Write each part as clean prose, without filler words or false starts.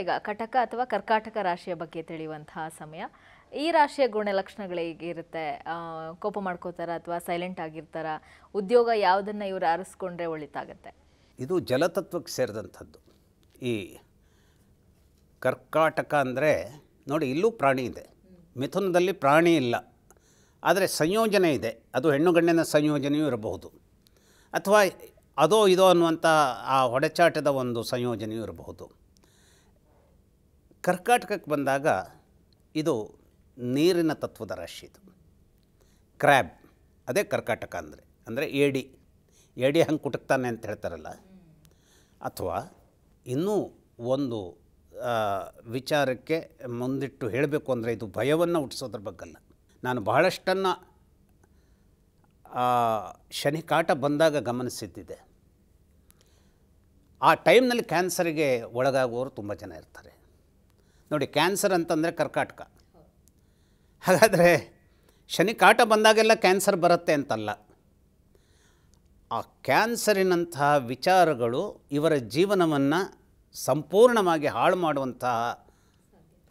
ಈಗ ಕಟಕ ಅಥವಾ ಕರ್ಕಾಟಕ ರಾಶಿಯ ಬಗ್ಗೆ ತಿಳಿಯುವಂತಹ ಸಮಯ. ಈ ರಾಶಿಯ ಗುಣಲಕ್ಷಣಗಳು ಹೇಗಿರುತ್ತೆ? ಕೋಪ ಮಾಡ್ಕೋತಾರ ಅಥವಾ ಸೈಲೆಂಟ್ ಆಗಿರ್ತಾರ? ಉದ್ಯೋಗ ಯಾವುದನ್ನು ಇವರು ಆರಿಸ್ಕೊಂಡ್ರೆ ಒಳಿತಾಗತ್ತೆ? ಇದು ಜಲತತ್ವಕ್ಕೆ ಸೇರಿದಂಥದ್ದು. ಈ ಕರ್ಕಾಟಕ ಅಂದರೆ ನೋಡಿ, ಇಲ್ಲೂ ಪ್ರಾಣಿ ಇದೆ. ಮಿಥುನದಲ್ಲಿ ಪ್ರಾಣಿ ಇಲ್ಲ, ಆದರೆ ಸಂಯೋಜನೆ ಇದೆ. ಅದು ಹೆಣ್ಣು ಗಂಡಿನ ಸಂಯೋಜನೆಯೂ ಇರಬಹುದು, ಅಥವಾ ಅದೋ ಇದೋ ಅನ್ನುವಂಥ ಆ ಹೊಡೆಚಾಟದ ಒಂದು ಸಂಯೋಜನೆಯೂ ಇರಬಹುದು. ಕರ್ಕಾಟಕಕ್ಕೆ ಬಂದಾಗ ಇದು ನೀರಿನ ತತ್ವದ ರಾಶಿ. ಇದು ಕ್ರ್ಯಾಬ್, ಅದೇ ಕರ್ಕಾಟಕ ಅಂದರೆ ಏಡಿ ಹಂಗೆ ಕುಟುಕ್ತಾನೆ ಅಂತ ಹೇಳ್ತಾರಲ್ಲ. ಅಥವಾ ಇನ್ನೂ ಒಂದು ವಿಚಾರಕ್ಕೆ ಮುಂದಿಟ್ಟು ಹೇಳಬೇಕು ಅಂದರೆ, ಇದು ಭಯವನ್ನು ಹುಟ್ಟಿಸೋದ್ರ ಬಗ್ಗಲ್ಲ. ನಾನು ಬಹಳಷ್ಟನ್ನು ಶನಿ ಕಾಟ ಬಂದಾಗ ಗಮನಿಸಿದ್ದಿದೆ. ಆ ಟೈಮ್ನಲ್ಲಿ ಕ್ಯಾನ್ಸರಿಗೆ ಒಳಗಾಗುವವರು ತುಂಬ ಜನ ಇರ್ತಾರೆ. ನೋಡಿ, ಕ್ಯಾನ್ಸರ್ ಅಂತಂದರೆ ಕರ್ಕಾಟಕ. ಹಾಗಾದರೆ ಶನಿ ಕಾಟ ಬಂದಾಗೆಲ್ಲ ಕ್ಯಾನ್ಸರ್ ಬರುತ್ತೆ ಅಂತಲ್ಲ. ಆ ಕ್ಯಾನ್ಸರಿನಂತಹ ವಿಚಾರಗಳು ಇವರ ಜೀವನವನ್ನು ಸಂಪೂರ್ಣವಾಗಿ ಹಾಳು ಮಾಡುವಂತಹ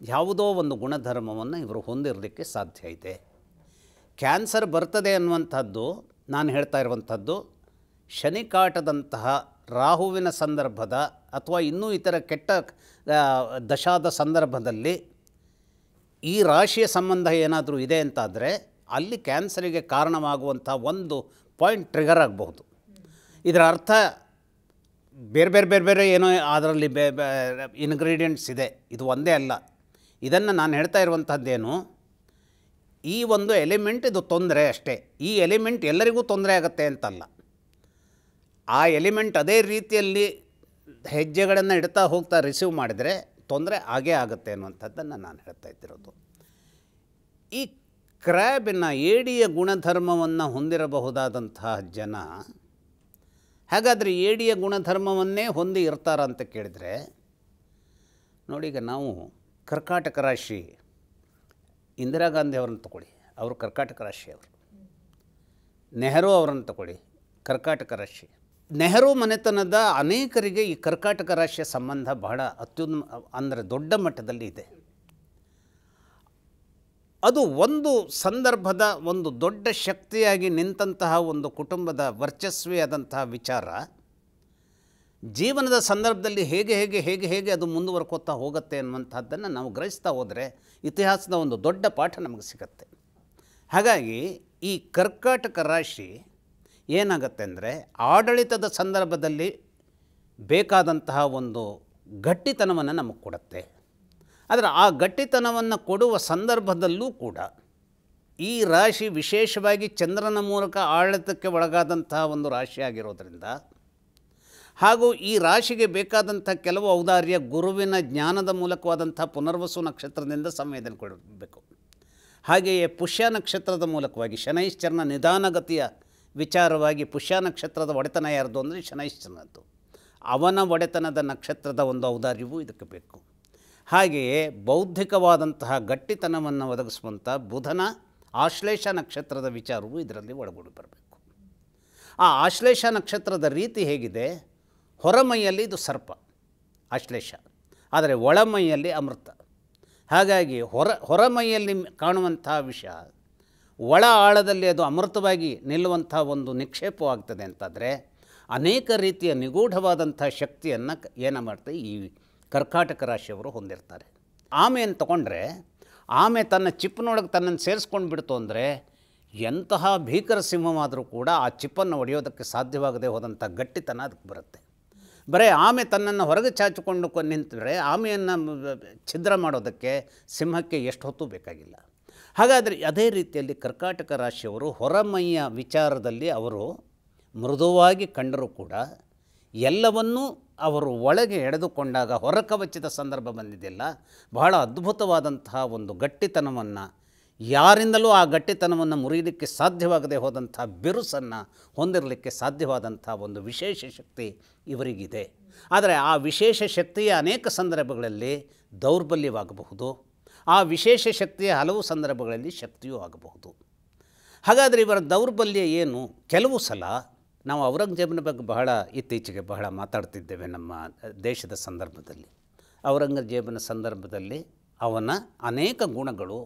ಯಾವುದೋ ಒಂದು ಗುಣಧರ್ಮವನ್ನು ಇವರು ಹೊಂದಿರಲಿಕ್ಕೆ ಸಾಧ್ಯ ಇದೆ. ಕ್ಯಾನ್ಸರ್ ಬರ್ತದೆ ಅನ್ನುವಂಥದ್ದು ನಾನು ಹೇಳ್ತಾ ಇರುವಂಥದ್ದು ಶನಿಕಾಟದಂತಹ ರಾಹುವಿನ ಸಂದರ್ಭದ ಅಥವಾ ಇನ್ನೂ ಇತರ ಕೆಟ್ಟ ದಶಾದ ಸಂದರ್ಭದಲ್ಲಿ ಈ ರಾಶಿಯ ಸಂಬಂಧ ಏನಾದರೂ ಇದೆ ಅಂತಾದರೆ ಅಲ್ಲಿ ಕ್ಯಾನ್ಸರಿಗೆ ಕಾರಣವಾಗುವಂಥ ಒಂದು ಪಾಯಿಂಟ್ ಟ್ರಿಗರ್ ಆಗಬಹುದು. ಇದರ ಅರ್ಥ ಬೇರೆ ಏನೋ ಅದರಲ್ಲಿ ಇನ್ಗ್ರೀಡಿಯೆಂಟ್ಸ್ ಇದೆ, ಇದು ಒಂದೇ ಅಲ್ಲ. ಇದನ್ನು ನಾನು ಹೇಳ್ತಾ ಇರುವಂಥದ್ದೇನು, ಈ ಒಂದು ಎಲಿಮೆಂಟ್ ಇದು ತೊಂದರೆ ಅಷ್ಟೇ. ಈ ಎಲಿಮೆಂಟ್ ಎಲ್ಲರಿಗೂ ತೊಂದರೆ ಆಗುತ್ತೆ ಅಂತಲ್ಲ. ಆ ಎಲಿಮೆಂಟ್ ಅದೇ ರೀತಿಯಲ್ಲಿ ಹೆಜ್ಜೆಗಳನ್ನು ಇಡ್ತಾ ಹೋಗ್ತಾ ರಿಸೀವ್ ಮಾಡಿದರೆ ತೊಂದರೆ ಆಗೇ ಆಗುತ್ತೆ ಅನ್ನುವಂಥದ್ದನ್ನು ನಾನು ಹೇಳ್ತಾ ಇದ್ದಿರೋದು. ಈ ಕ್ರ್ಯಾಬಿನ ಏಡಿಯ ಗುಣಧರ್ಮವನ್ನು ಹೊಂದಿರಬಹುದಾದಂತಹ ಜನ ಹಾಗಾದರೆ ಏಡಿಯ ಗುಣಧರ್ಮವನ್ನೇ ಹೊಂದಿ ಇರ್ತಾರ ಅಂತ ಕೇಳಿದರೆ, ನೋಡಿ, ಈಗ ನಾವು ಕರ್ಕಾಟಕ ರಾಶಿ ಇಂದಿರಾ ಗಾಂಧಿ ಅವರನ್ನು ತಗೊಳ್ಳಿ, ಅವರು ಕರ್ಕಾಟಕ ರಾಶಿಯವರು. ನೆಹರು ಅವರನ್ನು ತಗೊಳ್ಳಿ, ಕರ್ಕಾಟಕ ರಾಶಿ. ನೆಹರು ಮನೆತನದ ಅನೇಕರಿಗೆ ಈ ಕರ್ಕಾಟಕ ರಾಶಿಯ ಸಂಬಂಧ ಬಹಳ ಅಂದರೆ ದೊಡ್ಡ ಮಟ್ಟದಲ್ಲಿ ಇದೆ. ಅದು ಒಂದು ಸಂದರ್ಭದ ಒಂದು ದೊಡ್ಡ ಶಕ್ತಿಯಾಗಿ ನಿಂತಹ ಒಂದು ಕುಟುಂಬದ ವರ್ಚಸ್ವಿಯಾದಂತಹ ವಿಚಾರ ಜೀವನದ ಸಂದರ್ಭದಲ್ಲಿ ಹೇಗೆ ಅದು ಮುಂದುವರ್ಕೋತಾ ಹೋಗುತ್ತೆ ಅನ್ನುವಂಥದ್ದನ್ನು ನಾವು ಗ್ರಹಿಸ್ತಾ ಹೋದರೆ ಇತಿಹಾಸದ ಒಂದು ದೊಡ್ಡ ಪಾಠ ನಮಗೆ ಸಿಗುತ್ತೆ. ಹಾಗಾಗಿ ಈ ಕರ್ಕಾಟಕ ರಾಶಿ ಏನಾಗುತ್ತೆ ಅಂದರೆ, ಆಡಳಿತದ ಸಂದರ್ಭದಲ್ಲಿ ಬೇಕಾದಂತಹ ಒಂದು ಗಟ್ಟಿತನವನ್ನು ನಮಗೆ ಕೊಡುತ್ತೆ. ಆದರೆ ಆ ಗಟ್ಟಿತನವನ್ನು ಕೊಡುವ ಸಂದರ್ಭದಲ್ಲೂ ಕೂಡ ಈ ರಾಶಿ ವಿಶೇಷವಾಗಿ ಚಂದ್ರನ ಮೂಲಕ ಆಡಳಿತಕ್ಕೆ ಒಳಗಾದಂತಹ ಒಂದು ರಾಶಿಯಾಗಿರೋದ್ರಿಂದ, ಹಾಗೂ ಈ ರಾಶಿಗೆ ಬೇಕಾದಂಥ ಕೆಲವು ಔದಾರ್ಯ ಗುರುವಿನ ಜ್ಞಾನದ ಮೂಲಕವಾದಂಥ ಪುನರ್ವಸು ನಕ್ಷತ್ರದಿಂದ ಸಂವೇದನೆ ಕೊಡಬೇಕು. ಹಾಗೆಯೇ ಪುಷ್ಯ ನಕ್ಷತ್ರದ ಮೂಲಕವಾಗಿ ಶನೈಶ್ಚರನ ನಿಧಾನಗತಿಯ ವಿಚಾರವಾಗಿ ಪುಷ್ಯ ನಕ್ಷತ್ರದ ಒಡೆತನ ಯಾರ್ದು ಅಂದರೆ ಶನೈಶ್ಚರನದ್ದು. ಅವನ ಒಡೆತನದ ನಕ್ಷತ್ರದ ಒಂದು ಔದಾರ್ಯವೂ ಇದಕ್ಕೆ ಬೇಕು. ಹಾಗೆಯೇ ಬೌದ್ಧಿಕವಾದಂತಹ ಗಟ್ಟಿತನವನ್ನು ಒದಗಿಸುವಂಥ ಬುಧನ ಆಶ್ಲೇಷ ನಕ್ಷತ್ರದ ವಿಚಾರವೂ ಇದರಲ್ಲಿ ಒಳಗೂಡಿ ಬರಬೇಕು. ಆ ಆಶ್ಲೇಷ ನಕ್ಷತ್ರದ ರೀತಿ ಹೇಗಿದೆ, ಹೊರಮೈಯಲ್ಲಿ ಇದು ಸರ್ಪ ಆಶ್ಲೇಷ, ಆದರೆ ಒಳಮೈಯಲ್ಲಿ ಅಮೃತ. ಹಾಗಾಗಿ ಹೊರಮೈಯಲ್ಲಿ ಕಾಣುವಂಥ ವಿಷಯ ಒಳ ಆಳದಲ್ಲಿ ಅದು ಅಮೃತವಾಗಿ ನಿಲ್ಲುವಂಥ ಒಂದು ನಿಕ್ಷೇಪವಾಗ್ತದೆ ಅಂತಾದರೆ ಅನೇಕ ರೀತಿಯ ನಿಗೂಢವಾದಂಥ ಶಕ್ತಿಯನ್ನು ಏನು ಮಾಡ್ತಾರೆ ಈ ಕರ್ಕಾಟಕ ರಾಶಿಯವರು ಹೊಂದಿರ್ತಾರೆ. ಆಮೆಯನ್ನು ತಗೊಂಡ್ರೆ ಆಮೆ ತನ್ನ ಚಿಪ್ಪಿನೊಳಗೆ ತನ್ನನ್ನು ಸೇರಿಸ್ಕೊಂಡು ಬಿಡ್ತು ಅಂದರೆ ಎಂತಹ ಭೀಕರ ಸಿಂಹವಾದರೂ ಕೂಡ ಆ ಚಿಪ್ಪನ್ನು ಒಡೆಯೋದಕ್ಕೆ ಸಾಧ್ಯವಾಗದೆ ಹೋದಂಥ ಗಟ್ಟಿತನ ಅದಕ್ಕೆ ಬರುತ್ತೆ. ಬರೀ ಆಮೆ ತನ್ನನ್ನು ಹೊರಗೆ ಚಾಚಿಕೊಂಡು ನಿಂತರೆ ಆಮೆಯನ್ನು ಛಿದ್ರ ಮಾಡೋದಕ್ಕೆ ಸಿಂಹಕ್ಕೆ ಎಷ್ಟು ಹೊತ್ತು ಬೇಕಾಗಿಲ್ಲ. ಹಾಗಾದರೆ ಅದೇ ರೀತಿಯಲ್ಲಿ ಕರ್ಕಾಟಕ ರಾಶಿಯವರು ಹೊರಮೈಯ ವಿಚಾರದಲ್ಲಿ ಅವರು ಮೃದುವಾಗಿ ಕಂಡರೂ ಕೂಡ ಎಲ್ಲವನ್ನೂ ಅವರು ಒಳಗೆ ಎಳೆದುಕೊಂಡಾಗ ಹೊರಕವಚಿದ ಸಂದರ್ಭ ಬಂದಿದೆಯಲ್ಲ, ಬಹಳ ಅದ್ಭುತವಾದಂತಹ ಒಂದು ಗಟ್ಟಿತನವನ್ನು, ಯಾರಿಂದಲೂ ಆ ಗಟ್ಟಿತನವನ್ನು ಮುರಿಯಲಿಕ್ಕೆ ಸಾಧ್ಯವಾಗದೆ ಹೋದಂಥ ಬಿರುಸನ್ನು ಹೊಂದಿರಲಿಕ್ಕೆ ಸಾಧ್ಯವಾದಂಥ ಒಂದು ವಿಶೇಷ ಶಕ್ತಿ ಇವರಿಗಿದೆ. ಆದರೆ ಆ ವಿಶೇಷ ಶಕ್ತಿಯ ಅನೇಕ ಸಂದರ್ಭಗಳಲ್ಲಿ ದೌರ್ಬಲ್ಯವಾಗಬಹುದು, ಆ ವಿಶೇಷ ಶಕ್ತಿಯ ಹಲವು ಸಂದರ್ಭಗಳಲ್ಲಿ ಶಕ್ತಿಯೂ ಆಗಬಹುದು. ಹಾಗಾದರೆ ಇವರ ದೌರ್ಬಲ್ಯ ಏನು? ಕೆಲವು ಸಲ ನಾವು ಔರಂಗಜೇಬನ ಬಗ್ಗೆ ಬಹಳ ಇತ್ತೀಚೆಗೆ ಬಹಳ ಮಾತಾಡ್ತಿದ್ದೇವೆ ನಮ್ಮ ದೇಶದ ಸಂದರ್ಭದಲ್ಲಿ. ಔರಂಗಜೇಬನ ಸಂದರ್ಭದಲ್ಲಿ ಅವನ ಅನೇಕ ಗುಣಗಳು,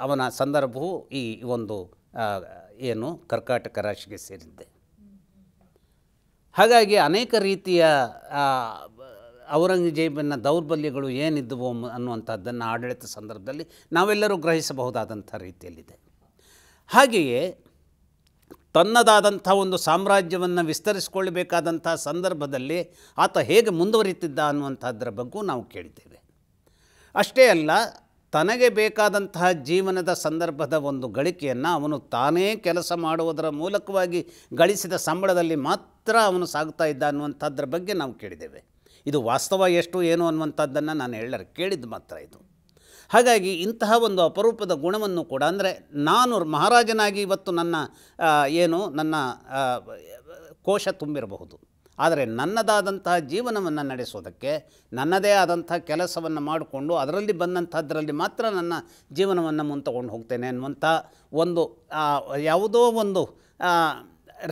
ಅವನ ಸಂದರ್ಭವು ಈ ಒಂದು ಏನು ಕರ್ಕಾಟಕ ರಾಶಿಗೆ ಸೇರಿದ್ದೆ. ಹಾಗಾಗಿ ಅನೇಕ ರೀತಿಯ ಔರಂಗಜೇಬನ ದೌರ್ಬಲ್ಯಗಳು ಏನಿದ್ದವು ಅನ್ನುವಂಥದ್ದನ್ನು ಆಡಳಿತ ಸಂದರ್ಭದಲ್ಲಿ ನಾವೆಲ್ಲರೂ ಗ್ರಹಿಸಬಹುದಾದಂಥ ರೀತಿಯಲ್ಲಿದೆ. ಹಾಗೆಯೇ ತನ್ನದಾದಂಥ ಒಂದು ಸಾಮ್ರಾಜ್ಯವನ್ನು ವಿಸ್ತರಿಸಿಕೊಳ್ಳಬೇಕಾದಂಥ ಸಂದರ್ಭದಲ್ಲಿ ಆತ ಹೇಗೆ ಮುಂದುವರಿತಿದ್ದ ಅನ್ನುವಂಥದ್ರ ಬಗ್ಗೂ ನಾವು ಕೇಳಿದ್ದೇವೆ. ಅಷ್ಟೇ ಅಲ್ಲ, ತನಗೆ ಬೇಕಾದಂತಹ ಜೀವನದ ಸಂದರ್ಭದ ಒಂದು ಗಳಿಕೆಯನ್ನು ಅವನು ತಾನೇ ಕೆಲಸ ಮಾಡುವುದರ ಮೂಲಕವಾಗಿ ಗಳಿಸಿದ ಸಂಬಳದಲ್ಲಿ ಮಾತ್ರ ಅವನು ಸಾಗ್ತಾ ಇದ್ದ ಅನ್ನುವಂಥದ್ರ ಬಗ್ಗೆ ನಾವು ಕೇಳಿದ್ದೇವೆ. ಇದು ವಾಸ್ತವ ಎಷ್ಟು ಏನು ಅನ್ನುವಂಥದ್ದನ್ನು ನಾನು ಕೇಳಿದ್ದು ಮಾತ್ರ ಇದು. ಹಾಗಾಗಿ ಇಂತಹ ಒಂದು ಅಪರೂಪದ ಗುಣವನ್ನು ಕೂಡ, ಅಂದರೆ ನಾನು ಮಹಾರಾಜನಾಗಿ ಇವತ್ತು ನನ್ನ ಕೋಶ ತುಂಬಿರಬಹುದು, ಆದರೆ ನನ್ನದಾದಂತಹ ಜೀವನವನ್ನು ನಡೆಸೋದಕ್ಕೆ ನನ್ನದೇ ಆದಂಥ ಕೆಲಸವನ್ನು ಮಾಡಿಕೊಂಡು ಅದರಲ್ಲಿ ಬಂದಂಥದ್ರಲ್ಲಿ ಮಾತ್ರ ನನ್ನ ಜೀವನವನ್ನು ಮುಂತಕೊಂಡು ಹೋಗ್ತೇನೆ ಅನ್ನುವಂಥ ಒಂದು ಯಾವುದೋ ಒಂದು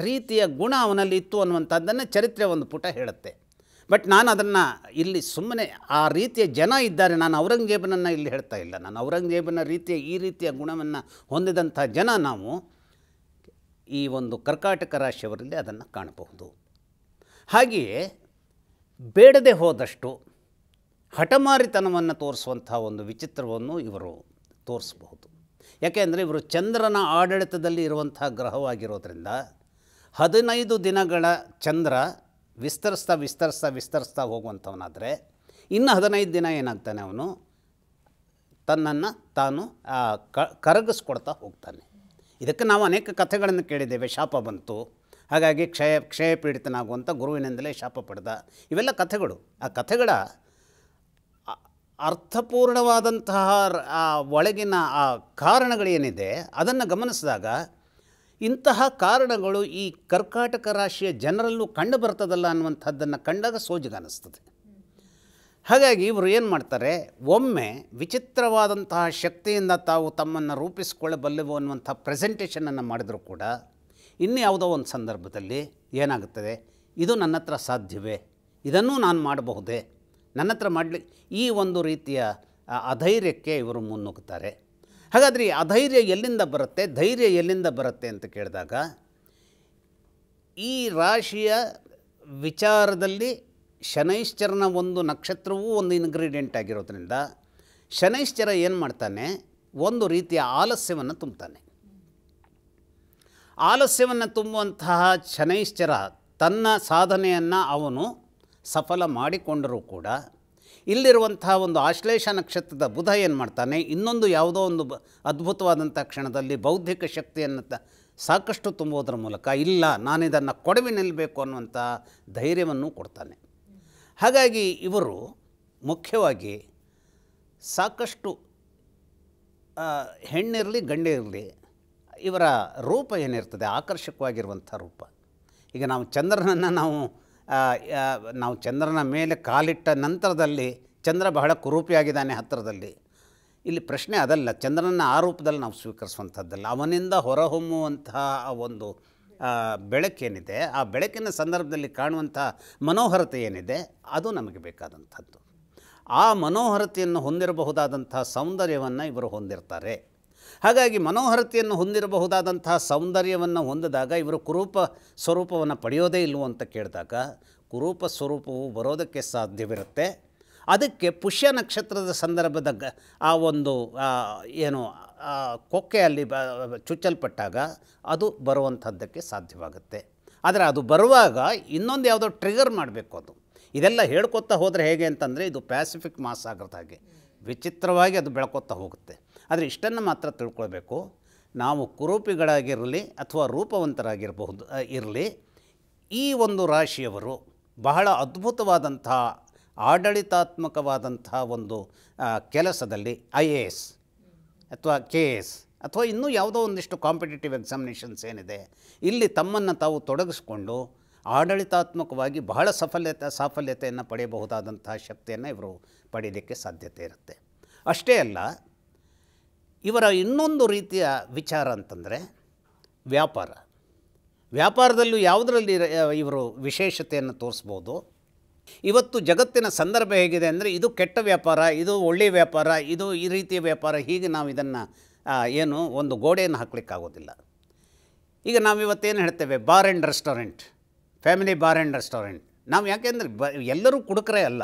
ರೀತಿಯ ಗುಣ ಅವನಲ್ಲಿ ಇತ್ತು ಅನ್ನುವಂಥದ್ದನ್ನು ಚರಿತ್ರೆ ಒಂದು ಪುಟ ಹೇಳುತ್ತೆ. ಬಟ್ ನಾನು ಅದನ್ನು ಇಲ್ಲಿ ಸುಮ್ಮನೆ ಆ ರೀತಿಯ ಜನ ಇದ್ದಾರೆ, ನಾನು ಔರಂಗಜೇಬನನ್ನು ಇಲ್ಲಿ ಹೇಳ್ತಾ ಇಲ್ಲ. ನಾನು ಔರಂಗಜೇಬನ ಈ ರೀತಿಯ ಗುಣವನ್ನು ಹೊಂದಿದಂಥ ಜನ ನಾವು ಈ ಒಂದು ಕರ್ಕಾಟಕ ರಾಶಿಯವರಲ್ಲಿ ಅದನ್ನು ಕಾಣಬಹುದು. ಹಾಗೆಯೇ ಬೇಡದೆ ಹೋದಷ್ಟು ಹಠಮಾರಿತನವನ್ನು ತೋರಿಸುವಂಥ ಒಂದು ವಿಚಿತ್ರವನ್ನು ಇವರು ತೋರಿಸಬಹುದು. ಯಾಕೆಂದರೆ ಇವರು ಚಂದ್ರನ ಆಡಳಿತದಲ್ಲಿ ಇರುವಂಥ ಗ್ರಹವಾಗಿರೋದ್ರಿಂದ 15 ದಿನಗಳ ಚಂದ್ರ ವಿಸ್ತರಿಸ್ತಾ ಹೋಗುವಂಥವನಾದರೆ ಇನ್ನು 15 ದಿನ ಏನಾಗ್ತಾನೆ, ಅವನು ತನ್ನನ್ನು ತಾನು ಕರಗಿಸ್ಕೊಡ್ತಾ ಹೋಗ್ತಾನೆ. ಇದಕ್ಕೆ ನಾವು ಅನೇಕ ಕಥೆಗಳನ್ನು ಕೇಳಿದ್ದೇವೆ. ಶಾಪ ಬಂತು, ಹಾಗಾಗಿ ಕ್ಷಯ ಪೀಡಿತನಾಗುವಂಥ ಗುರುವಿನಿಂದಲೇ ಶಾಪ ಪಡೆದ, ಇವೆಲ್ಲ ಕಥೆಗಳು. ಆ ಕಥೆಗಳ ಅರ್ಥಪೂರ್ಣವಾದಂತಹ ಒಳಗಿನ ಆ ಕಾರಣಗಳೇನಿದೆ ಅದನ್ನು ಗಮನಿಸಿದಾಗ ಇಂತಹ ಕಾರಣಗಳು ಈ ಕರ್ಕಾಟಕ ರಾಶಿಯ ಜನರಲ್ಲೂ ಕಂಡು ಬರ್ತದಲ್ಲ ಅನ್ನುವಂಥದ್ದನ್ನು ಕಂಡಾಗ ಸೋಜಿಗನ್ನಿಸ್ತದೆ. ಹಾಗಾಗಿ ಇವರು ಏನು ಮಾಡ್ತಾರೆ, ಒಮ್ಮೆ ವಿಚಿತ್ರವಾದಂತಹ ಶಕ್ತಿಯಿಂದ ತಾವು ತಮ್ಮನ್ನು ರೂಪಿಸಿಕೊಳ್ಳಬಲ್ಲೆವು ಅನ್ನುವಂಥ ಪ್ರೆಸೆಂಟೇಷನನ್ನು ಮಾಡಿದರೂ ಕೂಡ ಇನ್ನು ಯಾವುದೋ ಒಂದು ಸಂದರ್ಭದಲ್ಲಿ ಏನಾಗುತ್ತದೆ, ಇದು ನನ್ನ ಹತ್ರ ಸಾಧ್ಯವೇ, ಇದನ್ನೂ ನಾನು ಮಾಡಬಹುದೇ, ನನ್ನ ಹತ್ರ ಮಾಡಲಿ, ಈ ಒಂದು ರೀತಿಯ ಅಧೈರ್ಯಕ್ಕೆ ಇವರು ಮುನ್ನುಗ್ಗುತ್ತಾರೆ. ಹಾಗಾದರೆ ಈ ಅಧೈರ್ಯ ಎಲ್ಲಿಂದ ಬರುತ್ತೆ, ಧೈರ್ಯ ಎಲ್ಲಿಂದ ಬರುತ್ತೆ ಅಂತ ಕೇಳಿದಾಗ, ಈ ರಾಶಿಯ ವಿಚಾರದಲ್ಲಿ ಶನೈಶ್ಚರನ ಒಂದು ನಕ್ಷತ್ರವೂ ಒಂದು ಇಂಗ್ರೀಡಿಯೆಂಟ್ ಆಗಿರೋದ್ರಿಂದ ಶನೈಶ್ಚರ ಏನು ಮಾಡ್ತಾನೆ, ಒಂದು ರೀತಿಯ ಆಲಸ್ಯವನ್ನು ತುಂಬ್ತಾನೆ. ಆಲಸ್ಯವನ್ನು ತುಂಬುವಂತಹ ಶನೈಶ್ಚರ ತನ್ನ ಸಾಧನೆಯನ್ನು ಅವನು ಸಫಲ ಮಾಡಿಕೊಂಡರೂ ಕೂಡ ಇಲ್ಲಿರುವಂತಹ ಒಂದು ಆಶ್ಲೇಷ ನಕ್ಷತ್ರದ ಬುಧ ಏನು ಮಾಡ್ತಾನೆ, ಇನ್ನೊಂದು ಯಾವುದೋ ಒಂದು ಅದ್ಭುತವಾದಂಥ ಕ್ಷಣದಲ್ಲಿ ಬೌದ್ಧಿಕ ಶಕ್ತಿಯನ್ನು ಸಾಕಷ್ಟು ತುಂಬುವುದರ ಮೂಲಕ ಇಲ್ಲ ನಾನಿದನ್ನು ಕೊಡವಿ ನಿಲ್ಲಬೇಕು ಅನ್ನುವಂಥ ಧೈರ್ಯವನ್ನು ಕೊಡ್ತಾನೆ. ಹಾಗಾಗಿ ಇವರು ಮುಖ್ಯವಾಗಿ ಸಾಕಷ್ಟು ಹೆಣ್ಣಿರಲಿ ಗಂಡೇ ಇರಲಿ ಇವರ ರೂಪ ಏನಿರ್ತದೆ ಆಕರ್ಷಕವಾಗಿರುವಂಥ ರೂಪ. ಈಗ ನಾವು ಚಂದ್ರನನ್ನು ನಾವು ಚಂದ್ರನ ಮೇಲೆ ಕಾಲಿಟ್ಟ ನಂತರದಲ್ಲಿ ಚಂದ್ರ ಬಹಳ ಕುರೂಪಿಯಾಗಿದ್ದಾನೆ ಹತ್ತಿರದಲ್ಲಿ. ಇಲ್ಲಿ ಪ್ರಶ್ನೆ ಅದಲ್ಲ, ಚಂದ್ರನ ಆ ರೂಪದಲ್ಲಿ ನಾವು ಸ್ವೀಕರಿಸುವಂಥದ್ದಲ್ಲ. ಅವನಿಂದ ಹೊರಹೊಮ್ಮುವಂತಹ ಒಂದು ಬೆಳಕೇನಿದೆ, ಆ ಬೆಳಕಿನ ಸಂದರ್ಭದಲ್ಲಿ ಕಾಣುವಂಥ ಮನೋಹರತೆ ಏನಿದೆ ಅದು ನಮಗೆ ಬೇಕಾದಂಥದ್ದು. ಆ ಮನೋಹರತೆಯನ್ನು ಹೊಂದಿರಬಹುದಾದಂಥ ಸೌಂದರ್ಯವನ್ನು ಇವರು ಹೊಂದಿರ್ತಾರೆ. ಹಾಗಾಗಿ ಮನೋಹರತೆಯನ್ನು ಹೊಂದಿರಬಹುದಾದಂತಹ ಸೌಂದರ್ಯವನ್ನು ಹೊಂದಿದಾಗ ಇವರು ಕುರೂಪ ಸ್ವರೂಪವನ್ನು ಪಡೆಯೋದೇ ಇಲ್ಲವೋ ಅಂತ ಕೇಳಿದಾಗ ಕುರೂಪ ಸ್ವರೂಪವು ಬರೋದಕ್ಕೆ ಸಾಧ್ಯವಿರುತ್ತೆ. ಅದಕ್ಕೆ ಪುಷ್ಯ ನಕ್ಷತ್ರದ ಸಂದರ್ಭದ ಆ ಒಂದು ಏನು ಕೊಕ್ಕೆಯಲ್ಲಿ ಚುಚ್ಚಲ್ಪಟ್ಟಾಗ ಅದು ಬರುವಂಥದ್ದಕ್ಕೆ ಸಾಧ್ಯವಾಗುತ್ತೆ. ಆದರೆ ಅದು ಬರುವಾಗ ಇನ್ನೊಂದು ಯಾವುದೋ ಟ್ರಿಗರ್ ಮಾಡಬೇಕು. ಅದು ಇದೆಲ್ಲ ಹೇಳ್ಕೊತಾ ಹೋದರೆ ಹೇಗೆ ಅಂತಂದರೆ ಇದು ಪ್ಯಾಸಿಫಿಕ್ ಮಾಸ್ ಆಗಿರೋದು ಹಾಗೆ ವಿಚಿತ್ರವಾಗಿ ಅದು ಬೆಳ್ಕೊತಾ ಹೋಗುತ್ತೆ. ಆದರೆ ಇಷ್ಟನ್ನು ಮಾತ್ರ ತಿಳ್ಕೊಳ್ಬೇಕು, ನಾವು ಕುರೂಪಿಗಳಾಗಿರಲಿ ಅಥವಾ ರೂಪವಂತರಾಗಿರಬಹುದು ಇರಲಿ, ಈ ಒಂದು ರಾಶಿಯವರು ಬಹಳ ಅದ್ಭುತವಾದಂಥ ಆಡಳಿತಾತ್ಮಕವಾದಂಥ ಒಂದು ಕೆಲಸದಲ್ಲಿ IAS ಅಥವಾ KS ಅಥವಾ ಇನ್ನೂ ಯಾವುದೋ ಒಂದಿಷ್ಟು ಕಾಂಪಿಟೇಟಿವ್ ಎಕ್ಸಾಮಿನೇಷನ್ಸ್ ಏನಿದೆ ಇಲ್ಲಿ ತಮ್ಮನ್ನು ತಾವು ತೊಡಗಿಸ್ಕೊಂಡು ಆಡಳಿತಾತ್ಮಕವಾಗಿ ಬಹಳ ಸಾಫಲ್ಯತೆಯನ್ನು ಪಡೆಯಬಹುದಾದಂತಹ ಶಕ್ತಿಯನ್ನು ಇವರು ಪಡೆಯಲಿಕ್ಕೆ ಸಾಧ್ಯತೆ ಇರುತ್ತೆ. ಅಷ್ಟೇ ಅಲ್ಲ, ಇವರ ಇನ್ನೊಂದು ರೀತಿಯ ವಿಚಾರ ಅಂತಂದರೆ ವ್ಯಾಪಾರದಲ್ಲೂ ಯಾವುದರಲ್ಲಿ ಇವರು ವಿಶೇಷತೆಯನ್ನು ತೋರಿಸ್ಬೋದು. ಇವತ್ತು ಜಗತ್ತಿನ ಸಂದರ್ಭ ಹೇಗಿದೆ ಅಂದರೆ ಇದು ಕೆಟ್ಟ ವ್ಯಾಪಾರ, ಇದು ಒಳ್ಳೆಯ ವ್ಯಾಪಾರ, ಇದು ಈ ರೀತಿಯ ವ್ಯಾಪಾರ, ಹೀಗೆ ನಾವು ಇದನ್ನು ಏನು ಒಂದು ಗೋಡೆಯನ್ನು ಹಾಕಲಿಕ್ಕಾಗೋದಿಲ್ಲ. ಈಗ ನಾವಿವತ್ತೇನು ಹೇಳ್ತೇವೆ, bar and restaurant, family bar and restaurant. ನಾವು ಯಾಕೆಂದರೆ ಎಲ್ಲರೂ ಕುಡುಕರೇ ಅಲ್ಲ.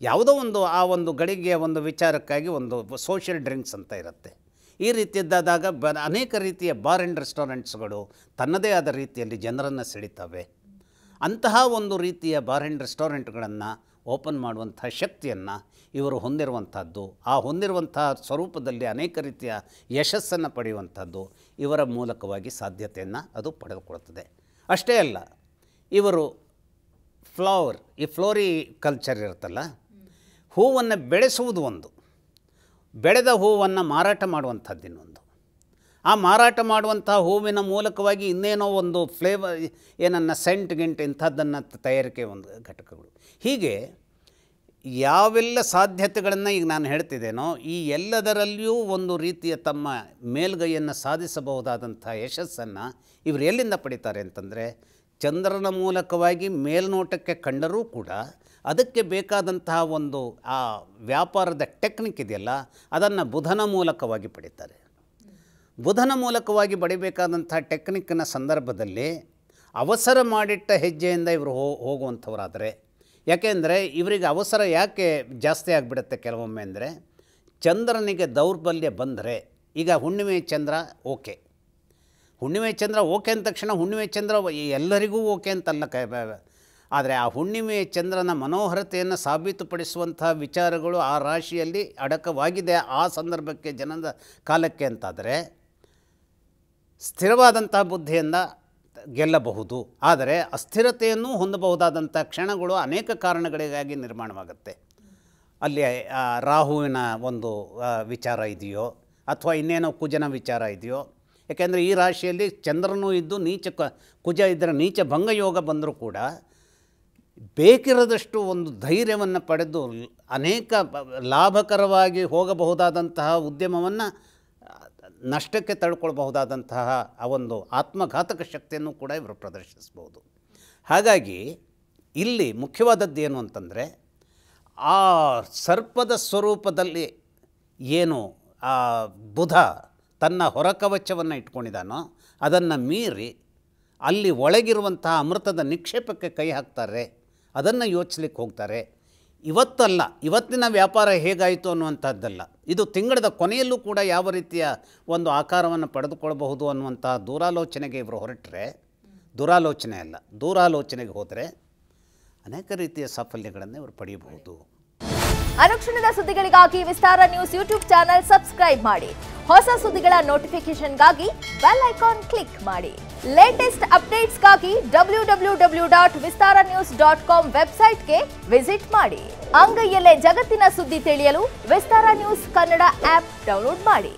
ಯಾವುದೋ ಒಂದು ಆ ಒಂದು ಗಳಿಗೆಯ ಒಂದು ವಿಚಾರಕ್ಕಾಗಿ ಒಂದು ಸೋಷಿಯಲ್ ಡ್ರಿಂಕ್ಸ್ ಅಂತ ಇರುತ್ತೆ. ಈ ರೀತಿಯದ್ದಾದಾಗ ಅನೇಕ ರೀತಿಯ ಬಾರ್ ಆ್ಯಂಡ್ ರೆಸ್ಟೋರೆಂಟ್ಸ್ಗಳು ತನ್ನದೇ ಆದ ರೀತಿಯಲ್ಲಿ ಜನರನ್ನು ಸೆಳೀತವೆ. ಅಂತಹ ಒಂದು ರೀತಿಯ ಬಾರ್ ಆ್ಯಂಡ್ ರೆಸ್ಟೋರೆಂಟ್ಗಳನ್ನು ಓಪನ್ ಮಾಡುವಂಥ ಶಕ್ತಿಯನ್ನು ಇವರು ಹೊಂದಿರುವಂಥದ್ದು, ಆ ಹೊಂದಿರುವಂಥ ಸ್ವರೂಪದಲ್ಲಿ ಅನೇಕ ರೀತಿಯ ಯಶಸ್ಸನ್ನು ಪಡೆಯುವಂಥದ್ದು ಇವರ ಮೂಲಕವಾಗಿ ಸಾಧ್ಯತೆಯನ್ನು ಅದು ಪಡೆದುಕೊಳ್ಳುತ್ತದೆ. ಅಷ್ಟೇ ಅಲ್ಲ, ಇವರು ಈ ಫ್ಲೋರಿ ಕಲ್ಚರ್ ಇರುತ್ತಲ್ಲ, ಹೂವನ್ನು ಬೆಳೆಸುವುದು ಒಂದು, ಬೆಳೆದ ಹೂವನ್ನು ಮಾರಾಟ ಮಾಡುವಂಥದ್ದು ಇನ್ನೊಂದು. ಆ ಮಾರಾಟ ಮಾಡುವಂಥ ಹೂವಿನ ಮೂಲಕವಾಗಿ ಇನ್ನೇನೋ ಒಂದು ಫ್ಲೇವರ್, ಏನನ್ನು ಸೆಂಟ್ ಗಿಂಟ್ ಇಂಥದ್ದನ್ನು ತಯಾರಿಕೆ ಒಂದು ಘಟಕಗಳು. ಹೀಗೆ ಯಾವೆಲ್ಲ ಸಾಧ್ಯತೆಗಳನ್ನು ಈಗ ನಾನು ಹೇಳ್ತಿದ್ದೇನೋ ಈ ಎಲ್ಲದರಲ್ಲಿಯೂ ಒಂದು ರೀತಿಯ ತಮ್ಮ ಮೇಲ್ಗೈಯನ್ನು ಸಾಧಿಸಬಹುದಾದಂಥ ಯಶಸ್ಸನ್ನು ಇವರು ಎಲ್ಲಿಂದ ಪಡಿತಾರೆ ಅಂತಂದರೆ, ಚಂದ್ರನ ಮೂಲಕವಾಗಿ ಮೇಲ್ನೋಟಕ್ಕೆ ಕಂಡರೂ ಕೂಡ ಅದಕ್ಕೆ ಬೇಕಾದಂತಹ ಒಂದು ಆ ವ್ಯಾಪಾರದ ಟೆಕ್ನಿಕ್ ಇದೆಯಲ್ಲ, ಅದನ್ನು ಬುಧನ ಮೂಲಕವಾಗಿ ಪಡಿತಾರೆ. ಬುಧನ ಮೂಲಕವಾಗಿ ಪಡಿಬೇಕಾದಂಥ ಟೆಕ್ನಿಕ್ಕಿನ ಸಂದರ್ಭದಲ್ಲಿ ಅವಸರ ಮಾಡಿಟ್ಟ ಹೆಜ್ಜೆಯಿಂದ ಇವರು ಹೋಗುವಂಥವರಾದರೆ, ಯಾಕೆಂದರೆ ಇವರಿಗೆ ಅವಸರ ಯಾಕೆ ಜಾಸ್ತಿ ಆಗಿಬಿಡುತ್ತೆ ಕೆಲವೊಮ್ಮೆ ಅಂದರೆ, ಚಂದ್ರನಿಗೆ ದೌರ್ಬಲ್ಯ ಬಂದರೆ, ಈಗ ಹುಣ್ಣಿಮೆ ಚಂದ್ರ ಓಕೆ, ಹುಣ್ಣಿಮೆ ಚಂದ್ರ ಓಕೆ ಅಂದ ತಕ್ಷಣ ಹುಣ್ಣಿಮೆ ಚಂದ್ರ ಎಲ್ಲರಿಗೂ ಓಕೆ ಅಂತಲ್ಲ, ಆದರೆ ಆ ಹುಣ್ಣಿಮೆ ಚಂದ್ರನ ಮನೋಹರತೆಯನ್ನು ಸಾಬೀತುಪಡಿಸುವಂಥ ವಿಚಾರಗಳು ಆ ರಾಶಿಯಲ್ಲಿ ಅಡಕವಾಗಿದೆ ಆ ಸಂದರ್ಭಕ್ಕೆ, ಜನದ ಕಾಲಕ್ಕೆ ಅಂತಾದರೆ ಸ್ಥಿರವಾದಂಥ ಬುದ್ಧಿಯಿಂದ ಗೆಲ್ಲಬಹುದು. ಆದರೆ ಅಸ್ಥಿರತೆಯನ್ನು ಹೊಂದಬಹುದಾದಂಥ ಕ್ಷಣಗಳು ಅನೇಕ ಕಾರಣಗಳಿಗಾಗಿ ನಿರ್ಮಾಣವಾಗುತ್ತೆ. ಅಲ್ಲಿ ರಾಹುವಿನ ಒಂದು ವಿಚಾರ ಇದೆಯೋ ಅಥವಾ ಇನ್ನೇನೋ ಕುಜನ ವಿಚಾರ ಇದೆಯೋ. ಯಾಕೆಂದರೆ ಈ ರಾಶಿಯಲ್ಲಿ ಚಂದ್ರನೂ ಇದ್ದು ಕುಜ ಇದ್ದರೆ ನೀಚ ಭಂಗ ಯೋಗ ಬಂದರೂ ಕೂಡ ಬೇಕಿರದಷ್ಟು ಒಂದು ಧೈರ್ಯವನ್ನು ಪಡೆದು ಅನೇಕ ಲಾಭಕರವಾಗಿ ಹೋಗಬಹುದಾದಂತಹ ಉದ್ಯಮವನ್ನು ನಷ್ಟಕ್ಕೆ ತಳ್ಕೊಳ್ಬಹುದಾದಂತಹ ಆ ಒಂದು ಆತ್ಮಘಾತಕ ಶಕ್ತಿಯನ್ನು ಕೂಡ ಇವರು ಪ್ರದರ್ಶಿಸಬಹುದು. ಹಾಗಾಗಿ ಇಲ್ಲಿ ಮುಖ್ಯವಾದದ್ದು ಏನು ಅಂತಂದರೆ, ಆ ಸರ್ಪದ ಸ್ವರೂಪದಲ್ಲಿ ಏನು ಆ ಬುಧ ತನ್ನ ಹೊರಕವಚವನ್ನು ಇಟ್ಕೊಂಡಿದ್ದಾನೋ ಅದನ್ನು ಮೀರಿ ಅಲ್ಲಿ ಒಳಗಿರುವಂತಹ ಅಮೃತದ ನಿಕ್ಷೇಪಕ್ಕೆ ಕೈ ಹಾಕ್ತಾರೆ, ಅದನ್ನು ಯೋಚಿಸ್ಲಿಕ್ಕೆ ಹೋಗ್ತಾರೆ. ಇವತ್ತಲ್ಲ, ಇವತ್ತಿನ ವ್ಯಾಪಾರ ಹೇಗಾಯಿತು ಅನ್ನುವಂಥದ್ದಲ್ಲ, ಇದು ತಿಂಗಳದ ಕೊನೆಯಲ್ಲೂ ಕೂಡ ಯಾವ ರೀತಿಯ ಒಂದು ಆಕಾರವನ್ನು ಪಡೆದುಕೊಳ್ಳಬಹುದು ಅನ್ನುವಂಥ ದೂರಾಲೋಚನೆಗೆ ಇವರು ಹೊರಟರೆ, ದುರಾಲೋಚನೆ ಅಲ್ಲ, ದೂರಾಲೋಚನೆಗೆ ಹೋದರೆ ಅನೇಕ ರೀತಿಯ ಸಾಫಲ್ಯಗಳನ್ನು ಇವರು ಪಡೆಯಬಹುದು. ಅನುಕ್ಷಣದ ಸುದ್ದಿಗಳಿಗಾಗಿ ವಿಸ್ತಾರ ನ್ಯೂಸ್ ಯೂಟ್ಯೂಬ್ ಚಾನೆಲ್ ಸಬ್ಸ್ಕ್ರೈಬ್ ಮಾಡಿ. ಹೊಸ ಸುದ್ದಿಗಳ ನೋಟಿಫಿಕೇಶನ್ಗಾಗಿ ಬೆಲ್ ಐಕಾನ್ ಕ್ಲಿಕ್ ಮಾಡಿ. ಲೇಟೆಸ್ಟ್ ಅಪ್ಡೇಟ್ಸ್ಗಾಗಿ www.vistaranews.com ವೆಬ್ಸೈಟ್ಗೆ ವಿಸಿಟ್ ಮಾಡಿ. ಅಂಗೈಯಲ್ಲೇ ಜಗತ್ತಿನ ಸುದ್ದಿ ತಿಳಿಯಲು ವಿಸ್ತಾರ ನ್ಯೂಸ್ ಕನ್ನಡ ಆಪ್ ಡೌನ್ಲೋಡ್ ಮಾಡಿ.